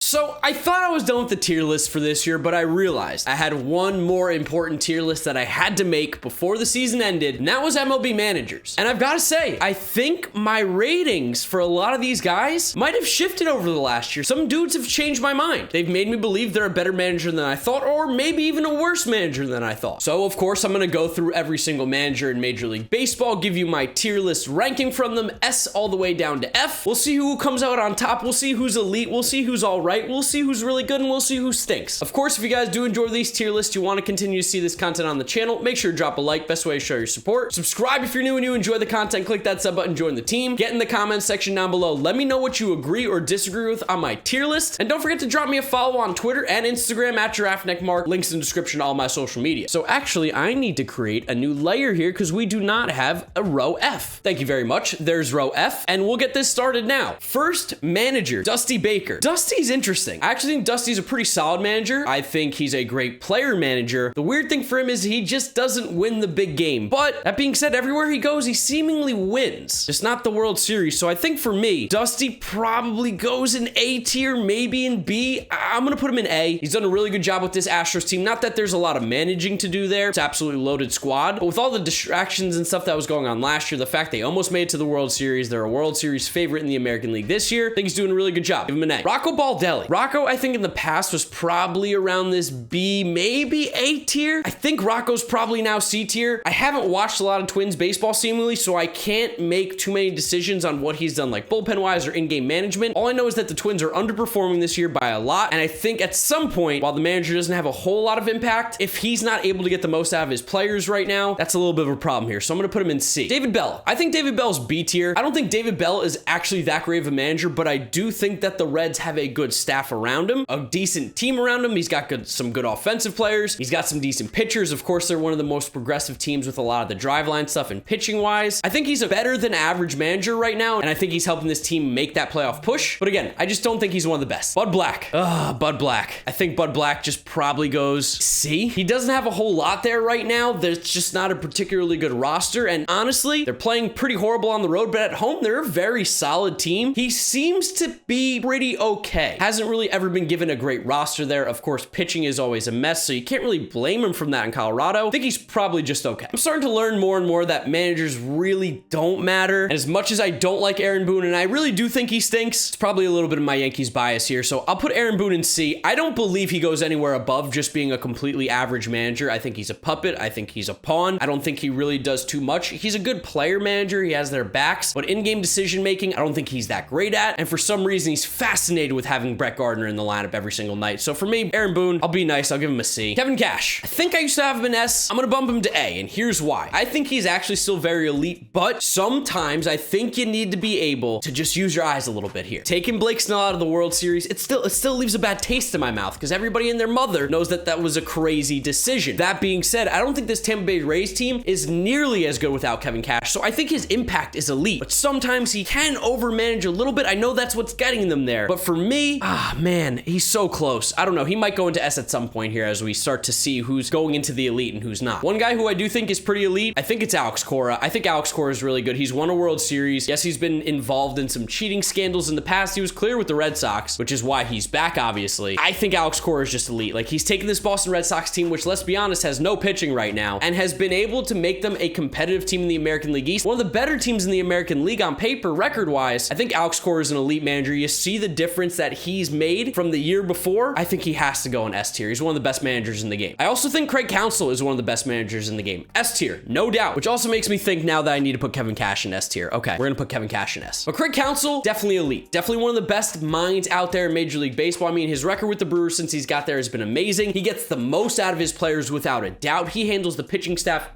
So I thought I was done with the tier list for this year, but I realized I had one more important tier list that I had to make before the season ended, and that was MLB managers. And I've got to say, I think my ratings for a lot of these guys might have shifted over the last year. Some dudes have changed my mind. They've made me believe they're a better manager than I thought, or maybe even a worse manager than I thought. So of course, I'm going to go through every single manager in Major League Baseball, give you my tier list ranking from them, S all the way down to F. We'll see who comes out on top. We'll see who's elite. We'll see who's all right. We'll see who's really good, and we'll see who stinks. Of course, if you guys do enjoy these tier lists, you want to continue to see this content on the channel, make sure to drop a like. Best way to show your support. Subscribe if you're new and you enjoy the content. Click that sub button, join the team. Get in the comments section down below. Let me know what you agree or disagree with on my tier list. And don't forget to drop me a follow on Twitter and Instagram at GiraffeNeckMarc. Links in the description to all my social media. So actually, I need to create a new layer here because we do not have a row F. Thank you very much. There's row F, and we'll get this started now. First, manager, Dusty Baker. Dusty's interesting. I actually think Dusty's a pretty solid manager. I think he's a great player manager. The weird thing for him is he just doesn't win the big game. But that being said, everywhere he goes, he seemingly wins. Just not the World Series. So I think for me, Dusty probably goes in A tier, maybe in B. I'm going to put him in A. He's done a really good job with this Astros team. Not that there's a lot of managing to do there. It's an absolutely loaded squad. But with all the distractions and stuff that was going on last year, the fact they almost made it to the World Series, they're a World Series favorite in the American League this year. I think he's doing a really good job. Give him an A. Rocco Baldelli. Rocco, I think in the past was probably around this B, maybe A tier. I think Rocco's probably now C tier. I haven't watched a lot of Twins baseball seemingly, so I can't make too many decisions on what he's done, like bullpen wise or in-game management. All I know is that the Twins are underperforming this year by a lot, and I think at some point, while the manager doesn't have a whole lot of impact, if he's not able to get the most out of his players right now, that's a little bit of a problem here. So I'm going to put him in C. David Bell. I think David Bell's B tier. I don't think David Bell is actually that great of a manager, but I do think that the Reds have a good staff around him, a decent team around him. He's got some good offensive players. He's got some decent pitchers. Of course, they're one of the most progressive teams with a lot of the driveline stuff and pitching wise. I think he's a better than average manager right now, and I think he's helping this team make that playoff push. But again, I just don't think he's one of the best. Bud Black. Bud Black. I think Bud Black just probably goes C. He doesn't have a whole lot there right now. There's just not a particularly good roster, and honestly, they're playing pretty horrible on the road, but at home, they're a very solid team. He seems to be pretty okay. Hasn't really ever been given a great roster there. Of course, pitching is always a mess, so you can't really blame him from that in Colorado. I think he's probably just okay. I'm starting to learn more and more that managers really don't matter. And as much as I don't like Aaron Boone, and I really do think he stinks, it's probably a little bit of my Yankees bias here. So I'll put Aaron Boone in C. I don't believe he goes anywhere above just being a completely average manager. I think he's a puppet. I think he's a pawn. I don't think he really does too much. He's a good player manager. He has their backs, but in-game decision making, I don't think he's that great at. And for some reason, he's fascinated with having Brett Gardner in the lineup every single night. So for me, Aaron Boone, I'll be nice. I'll give him a C. Kevin Cash. I think I used to have him in S. I'm going to bump him to A, and here's why. I think he's actually still very elite, but sometimes I think you need to be able to just use your eyes a little bit here. Taking Blake Snell out of the World Series, it still leaves a bad taste in my mouth because everybody and their mother knows that that was a crazy decision. That being said, I don't think this Tampa Bay Rays team is nearly as good without Kevin Cash, so I think his impact is elite, but sometimes he can overmanage a little bit. I know that's what's getting them there, but for me, man, he's so close. I don't know. He might go into S at some point here as we start to see who's going into the elite and who's not. One guy who I do think is pretty elite, I think it's Alex Cora. I think Alex Cora is really good. He's won a World Series. Yes, he's been involved in some cheating scandals in the past. He was clear with the Red Sox, which is why he's back, obviously. I think Alex Cora is just elite. Like, he's taken this Boston Red Sox team, which, let's be honest, has no pitching right now, and has been able to make them a competitive team in the American League East. One of the better teams in the American League on paper, record-wise. I think Alex Cora is an elite manager. You see the difference that he's made from the year before. I think he has to go in S tier. He's one of the best managers in the game. I also think Craig Counsell is one of the best managers in the game. S tier, no doubt. Which also makes me think now that I need to put Kevin Cash in S tier. Okay, we're gonna put Kevin Cash in S. But Craig Counsell, definitely elite. Definitely one of the best minds out there in Major League Baseball. I mean, his record with the Brewers since he's got there has been amazing. He gets the most out of his players without a doubt. He handles the pitching staff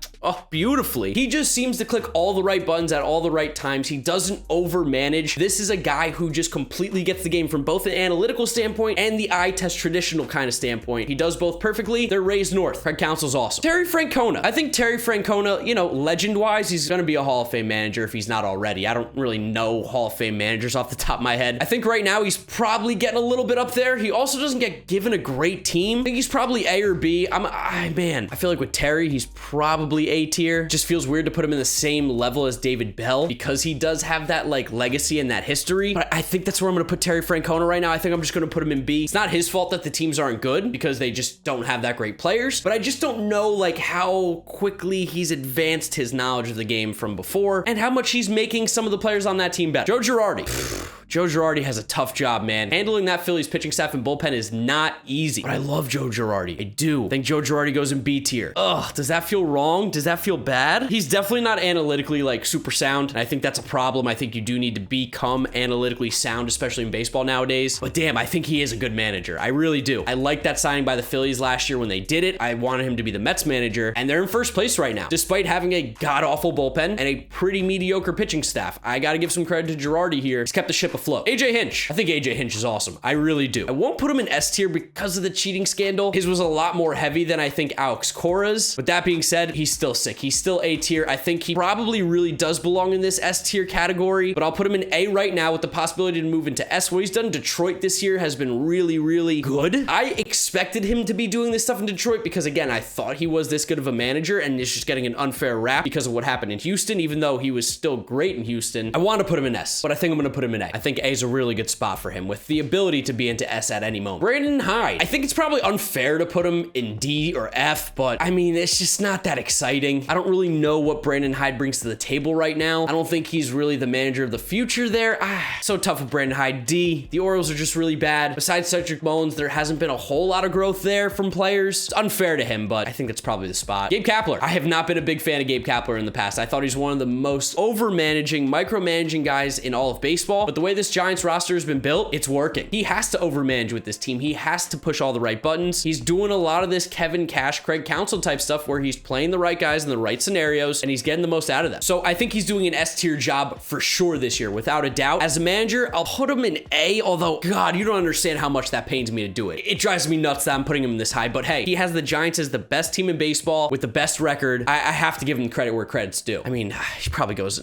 beautifully. He just seems to click all the right buttons at all the right times. He doesn't overmanage. This is a guy who just completely gets the game from both an analytical standpoint and the eye test traditional kind of standpoint. He does both perfectly. They're raised north. Craig Counsell's awesome. Terry Francona. I think Terry Francona, you know, legend-wise, he's going to be a Hall of Fame manager if he's not already. I don't really know Hall of Fame managers off the top of my head. I think right now he's probably getting a little bit up there. He also doesn't get given a great team. I think he's probably A or B. Man, I feel like with Terry, he's probably A tier. Just feels weird to put him in the same level as David Bell because he does have that like legacy and that history. But I think that's where I'm going to put Terry Francona right now. I think I'm just going to put him in B. It's not his fault that the teams aren't good because they just don't have that great players. But I just don't know like how quickly he's advanced his knowledge of the game from before and how much he's making some of the players on that team better. Joe Girardi. Joe Girardi has a tough job, man. Handling that Phillies pitching staff and bullpen is not easy. But I love Joe Girardi. I do. I think Joe Girardi goes in B tier. Ugh, does that feel wrong? Does that feel bad? He's definitely not analytically like super sound, and I think that's a problem. I think you do need to become analytically sound, especially in baseball nowadays. But damn, I think he is a good manager. I really do. I like that signing by the Phillies last year when they did it. I wanted him to be the Mets manager, and they're in first place right now, despite having a god-awful bullpen and a pretty mediocre pitching staff. I gotta give some credit to Girardi here. He's kept the ship afloat. AJ Hinch. I think AJ Hinch is awesome. I really do. I won't put him in S tier because of the cheating scandal. His was a lot more heavy than I think Alex Cora's. With that being said, he's still sick. He's still A tier. I think he probably really does belong in this S tier category, but I'll put him in A right now with the possibility to move into S. What he's done in Detroit this year has been really, really good. I expected him to be doing this stuff in Detroit because, again, I thought he was this good of a manager and is just getting an unfair rap because of what happened in Houston, even though he was still great in Houston. I want to put him in S, but I think I'm going to put him in A. I think A is a really good spot for him with the ability to be into S at any moment. Brandon Hyde. I think it's probably unfair to put him in D or F, but I mean, it's just not that exciting. I don't really know what Brandon Hyde brings to the table right now. I don't think he's really the manager of the future there. So tough with Brandon Hyde. D. The Orioles are just really bad. Besides Cedric Mullins, there hasn't been a whole lot of growth there from players. It's unfair to him, but I think that's probably the spot. Gabe Kapler. I have not been a big fan of Gabe Kapler in the past. I thought he's one of the most overmanaging, micromanaging guys in all of baseball, but the way this Giants roster has been built, it's working. He has to overmanage with this team. He has to push all the right buttons. He's doing a lot of this Kevin Cash, Craig Counsell type stuff where he's playing the right guys in the right scenarios and he's getting the most out of them. So I think he's doing an S tier job for sure this year, without a doubt. As a manager, I'll put him in A, although, God, you don't understand how much that pains me to do it. It drives me nuts that I'm putting him this high, but hey, he has the Giants as the best team in baseball with the best record. I have to give him credit where credit's due. I mean, he probably goes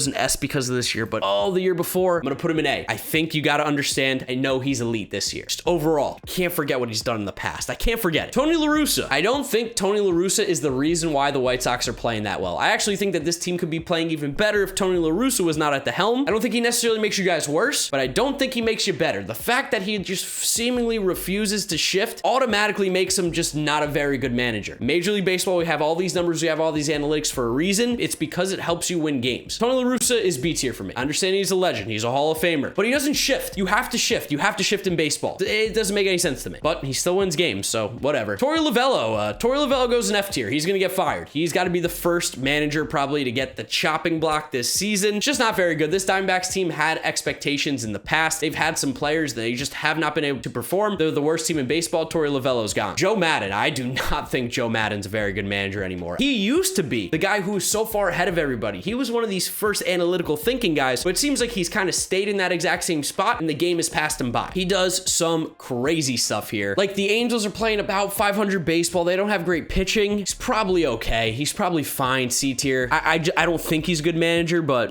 in S because of this year, but the year before, I'm gonna put him in A. I think you gotta understand, I know he's elite this year. Just overall, can't forget what he's done in the past. I can't forget it. Tony La Russa. I don't think Tony La Russa is the reason why the White Sox are playing that well. I actually think that this team could be playing even better if Tony La Russa was not at the helm. I don't think he necessarily makes you guys worse, but I don't think he makes you better. The fact that he just seemingly refuses to shift automatically makes him just not a very good manager. Major League Baseball, we have all these numbers, we have all these analytics for a reason. It's because it helps you win games. Tony La Russa is B tier for me. I understand he's a legend. He's a Hall of Famer, but he doesn't shift. You have to shift. You have to shift in baseball. It doesn't make any sense to me, but he still wins games, so whatever. Torey Lovullo. Torey Lovullo goes in F tier. He's gonna get fired. He's got to be the first manager probably to get the chopping block this season. It's just not very good. This Diamondbacks team had expectations in the past. They've had some players that they just have not been able to perform. They're the worst team in baseball. Torey Lovullo's gone. Joe Maddon. I do not think Joe Maddon's a very good manager anymore. He used to be the guy who was so far ahead of everybody. He was one of these first analytical thinking guys, but it seems like he's kind of stayed in that exact same spot and the game has passed him by. He does some crazy stuff here. Like the Angels are playing about 500 baseball. They don't have great pitching. He's probably okay. He's probably fine. C tier. I don't think he's a good manager, but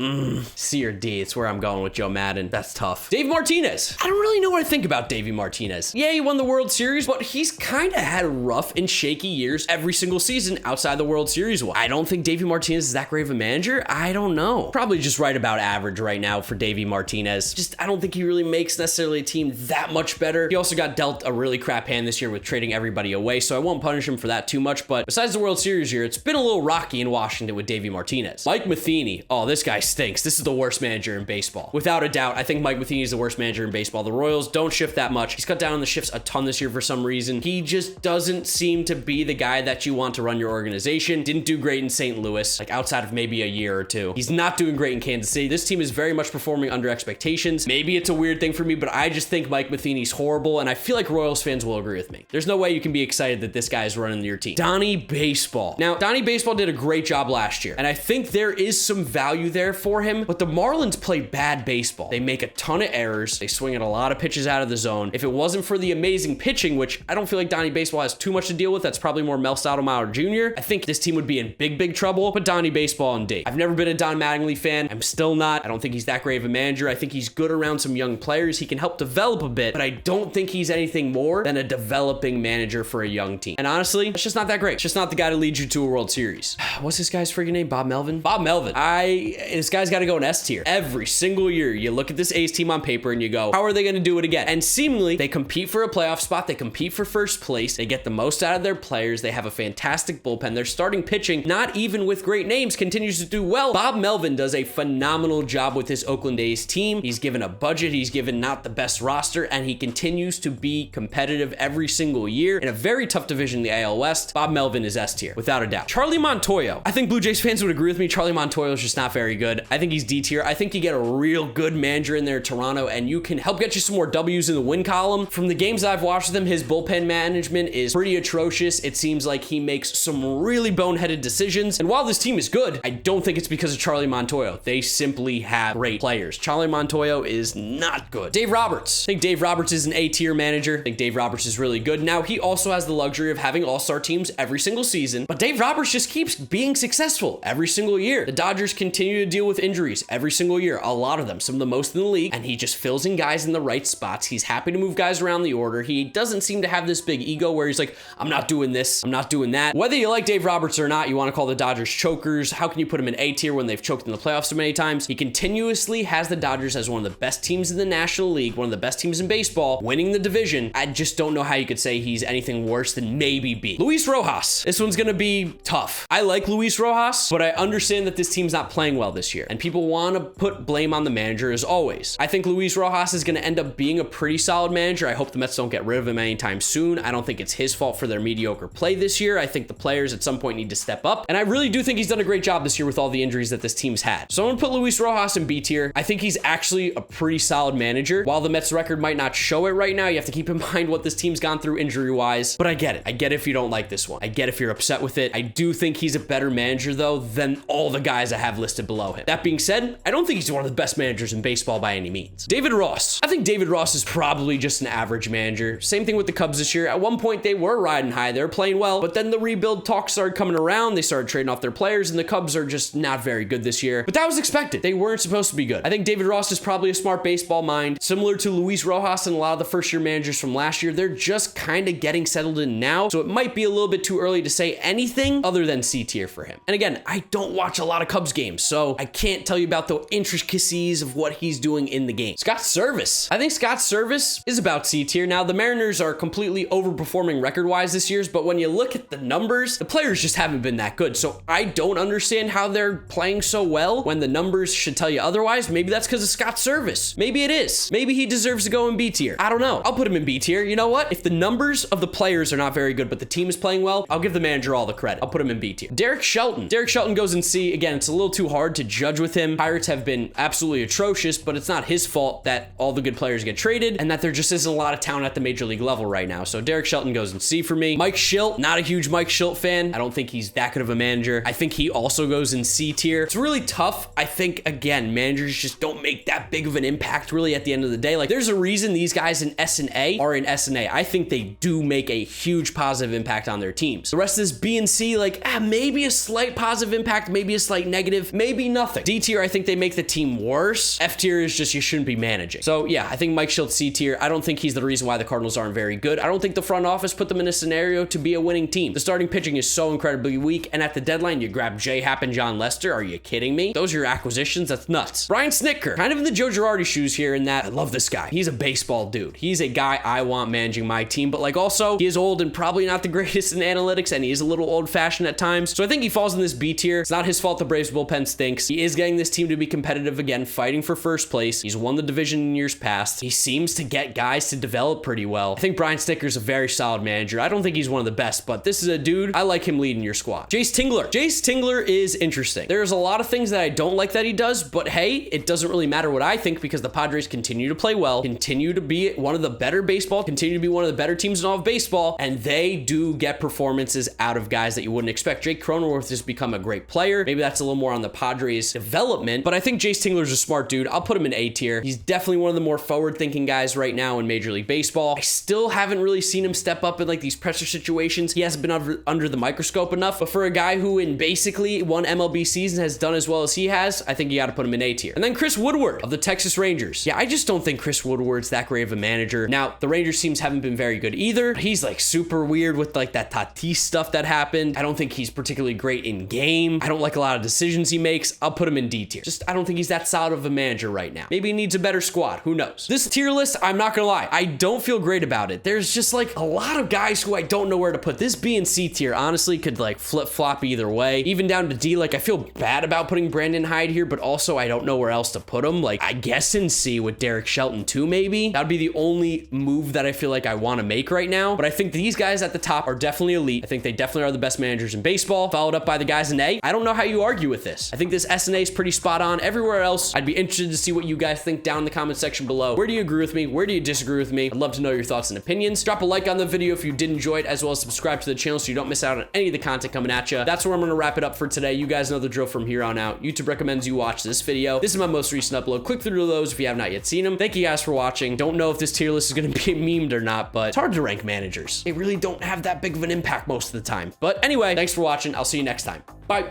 C or D. It's where I'm going with Joe Maddon. That's tough. Dave Martinez. I don't really know what I think about Davey Martinez. Yeah, he won the World Series, but he's kind of had rough and shaky years every single season outside the World Series one. I don't think Davey Martinez is that great of a manager. I don't know. Probably just right about average right now for Davey Martinez. Just, I don't think he really makes necessarily a team that much better. He also got dealt a really crap hand this year with trading everybody away, so I won't punish him for that too much, but besides the World Series year, it's been a little rocky in Washington with Davey Martinez. Mike Matheny. Oh, this guy stinks. This is the worst manager in baseball. Without a doubt, I think Mike Matheny is the worst manager in baseball. The Royals don't shift that much. He's cut down on the shifts a ton this year for some reason. He just doesn't seem to be the guy that you want to run your organization. Didn't do great in St. Louis, like outside of maybe a year or two. He's not doing great in Kansas City. This team is very much performing under expectations. Maybe it's a weird thing for me, but I just think Mike Matheny's horrible, and I feel like Royals fans will agree with me. There's no way you can be excited that this guy is running your team. Donnie Baseball. Now, Donnie Baseball did a great job last year, and I think there is some value there for him, but the Marlins play bad baseball. They make a ton of errors. They swing at a lot of pitches out of the zone. If it wasn't for the amazing pitching, which I don't feel like Donnie Baseball has too much to deal with, that's probably more Mel Stottlemyre Jr., I think this team would be in big trouble, but Donnie Baseball and D. I've never been a Don Mattingly fan. I'm still not. I don't think he's that great of a manager. I think he's good around some young players. He can help develop a bit, but I don't think he's anything more than a developing manager for a young team. And honestly, it's just not that great. It's just not the guy to lead you to a World Series. What's this guy's freaking name? Bob Melvin? Bob Melvin. This guy's got to go in S tier. Every single year, you look at this A's team on paper and you go, how are they going to do it again? And seemingly, they compete for a playoff spot. They compete for first place. They get the most out of their players. They have a fantastic bullpen. Their starting pitching, not even with great names, continues to do well. Bob Melvin does a phenomenal job with his Oakland A's team. He's given a budget. He's given not the best roster, and he continues to be competitive every single year in a very tough division in the AL West. Bob Melvin is S tier, without a doubt. Charlie Montoyo. I think Blue Jays fans would agree with me. Charlie Montoyo is just not very good. I think he's D tier. I think you get a real good manager in there at Toronto, and you can help get you some more W's in the win column. From the games I've watched with him, his bullpen management is pretty atrocious. It seems like he makes some really boneheaded decisions. And while this team is good, I don't think it's because of Charlie Montoyo. They simply have great players. Charlie Montoyo is not good. Dave Roberts. I think Dave Roberts is an A tier manager. I think Dave Roberts is really good. Now, he also has the luxury of having all-star teams every single season, but Dave Roberts just keeps being successful every single year. The Dodgers continue to deal with injuries every single year, a lot of them, some of the most in the league, and he just fills in guys in the right spots. He's happy to move guys around the order. He doesn't seem to have this big ego where he's like, I'm not doing this, I'm not doing that. Whether you like Dave Roberts or not, you want to call the Dodgers chokers. How can you put him in A tier when they've choked in the playoffs so many times? He continuously has the Dodgers as one of the best teams in the National League, one of the best teams in baseball, winning the division. I just don't know how you could say he's anything worse than maybe B. Luis Rojas. This one's going to be tough. I like Luis Rojas, but I understand that this team's not playing well this year, and people want to put blame on the manager as always. I think Luis Rojas is going to end up being a pretty solid manager. I hope the Mets don't get rid of him anytime soon. I don't think it's his fault for their mediocre play this year. I think the players at some point need to step up, and I really do think he's done a great job this year with all the injuries that this team's had. So I'm going to put Luis Rojas in B tier. I think he's actually a pretty solid manager. While the Mets record might not show it right now, you have to keep in mind what this team's gone through injury-wise, but I get it. I get it if you don't like this one. I get if you're upset with it. I do think he's a better manager, though, than all the guys I have listed below him. That being said, I don't think he's one of the best managers in baseball by any means. David Ross. I think David Ross is probably just an average manager. Same thing with the Cubs this year. At one point, they were riding high. They were playing well, but then the rebuild talk started coming around. They started trading off their players, and the Cubs are just not very good this year. But that was expected. They weren't supposed to be good. I think David Ross is probably a smart baseball mind, similar to Luis Rojas and a lot of the first-year managers from last year. They're just kind of getting settled in now, so it might be a little bit too early to say anything other than C tier for him. And again, I don't watch a lot of Cubs games, so I can't tell you about the intricacies of what he's doing in the game. Scott Service. I think Scott Service is about C tier. Now, the Mariners are completely overperforming record-wise this year, but when you look at the numbers, the players just haven't been that good. So I don't understand how they're playing so well when the numbers should tell you otherwise. Maybe that's because of Scott Service. Maybe it is. Maybe he deserves to go in B tier. I don't know. I'll put him in B tier. You know what? If the numbers of the players are not very good, but the team is playing well, I'll give the manager all the credit. I'll put him in B tier. Derek Shelton. Derek Shelton goes in C. Again, it's a little too hard to judge with him. Pirates have been absolutely atrocious, but it's not his fault that all the good players get traded and that there just isn't a lot of talent at the major league level right now. So Derek Shelton goes in C for me. Mike Schilt, not a huge Mike Schilt fan. I don't think he's that good of a manager. I think he also goes in C tier. It's really tough. I think, again, managers just don't make that big of an impact really at the end of the day. Like, there's a reason these guys in S and A are in S and A. I think they do make a huge positive impact on their teams. The rest of this B and C, like, maybe a slight positive impact, maybe a slight negative, maybe nothing. D tier, I think they make the team worse. F tier is just you shouldn't be managing. So yeah, I think Mike Schilt C tier. I don't think he's the reason why the Cardinals aren't very good. I don't think the front office put them in a scenario to be a winning team. The starting pitching is so incredibly weak, and at the deadline, you grab J-Happ and John Lester. Are you kidding me? Those are your acquisitions? That's nuts. Brian Snitker, kind of in the Joe Girardi shoes here in that I love this guy. He's a baseball dude. He's a guy I want managing my team, but like also, he is old and probably not the greatest in analytics, and he is a little old-fashioned at times. So I think he falls in this B tier. It's not his fault the Braves bullpen stinks. He is getting this team to be competitive again, fighting for first place. He's won the division in years past. He seems to get guys to develop pretty well. I think Brian Snitker's a very solid manager. I don't think he's one of the best, but this is a dude, I like him leading your squad. Jace Tingler. Jace Tingler is interesting. There's a lot of things that I don't like that he does, but hey, it doesn't really matter what I think because the Padres continue to play well, continue to be one of the better baseball, continue to be one of the better teams in all of baseball, and they do get performances out of guys that you wouldn't expect. Jake Cronenworth has become a great player. Maybe that's a little more on the Padres development, but I think Jace Tingler's a smart dude. I'll put him in A tier. He's definitely one of the more forward-thinking guys right now in Major League Baseball. I still haven't really seen him step up in like these pressure situations. He hasn't been under the microscope enough, but for a guy who in basically one MLB season has done as well as he has, I think you got to put him in A tier. And then Chris Woodward. Woodward of the Texas Rangers. Yeah, I just don't think Chris Woodward's that great of a manager. Now, the Rangers teams haven't been very good either. He's like super weird with like that Tatis stuff that happened. I don't think he's particularly great in game. I don't like a lot of decisions he makes. I'll put him in D tier. Just, I don't think he's that solid of a manager right now. Maybe he needs a better squad. Who knows? This tier list, I'm not gonna lie, I don't feel great about it. There's just like a lot of guys who I don't know where to put. This B and C tier honestly could like flip-flop either way. Even down to D, like I feel bad about putting Brandon Hyde here, but also I don't know where else to put him. Like I guess in C with Derek Shelton too, maybe. That'd be the only move that I feel like I want to make right now. But I think these guys at the top are definitely elite. I think they definitely are the best managers in baseball, followed up by the guys in A. I don't know how you argue with this. I think this S and A is pretty spot on. Everywhere else, I'd be interested to see what you guys think down in the comment section below. Where do you agree with me? Where do you disagree with me? I'd love to know your thoughts and opinions. Drop a like on the video if you did enjoy it, as well as subscribe to the channel so you don't miss out on any of the content coming at you. That's where I'm going to wrap it up for today. You guys know the drill from here on out. YouTube recommends you watch this video. This is my most recent upload. Click through those if you have not yet seen them. Thank you guys for watching. Don't know if this tier list is going to be memed or not, but it's hard to rank managers. They really don't have that big of an impact most of the time. But anyway, thanks for watching. I'll see you next time. Bye.